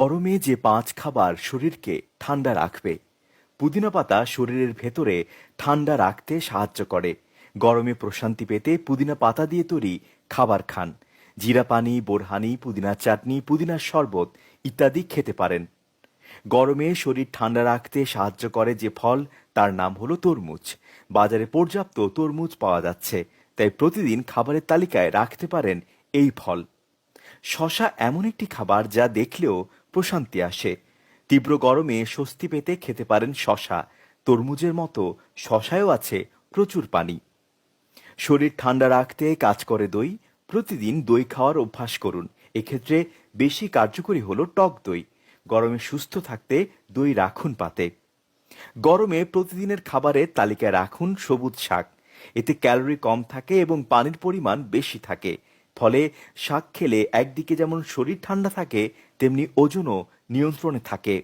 গরমে যে ৫ খাবার শরীরকে ঠান্ডা রাখবে। পুদিনা পাতা শরীরের ভেতরে ঠান্ডা রাখতে সাহায্য করে। গরমে প্রশান্তি পেতে পুদিনা পাতা দিয়ে তৈরি খাবার খান। জিরা পানি, বোরহানি, পুদিনার চাটনি, পুদিনার শরবত ইত্যাদি খেতে পারেন। গরমে শরীর ঠান্ডা রাখতে সাহায্য করে যে ফল, তার নাম হলো তরমুজ। বাজারে পর্যাপ্ত তরমুজ পাওয়া যাচ্ছে, তাই প্রতিদিন খাবারের তালিকায় রাখতে পারেন এই ফল। শশা এমন একটি খাবার যা দেখলেও প্রশান্তি আসে। তীব্র গরমে স্বস্তি পেতে খেতে পারেন শশা। তরমুজের মতো শশায়ও আছে প্রচুর পানি। শরীর ঠান্ডা রাখতে কাজ করে দই। প্রতিদিন দই খাওয়ার অভ্যাস করুন। এক্ষেত্রে বেশি কার্যকরী হলো টক দই। গরমে সুস্থ থাকতে দই রাখুন পাতে। গরমে প্রতিদিনের খাবারের তালিকায় রাখুন সবুজ শাক। এতে ক্যালোরি কম থাকে এবং পানির পরিমাণ বেশি থাকে। ফলে শাক খেলে একদিকে যেমন শরীর ঠান্ডা থাকে, তেমনি ওজনও নিয়ন্ত্রণে থাকে।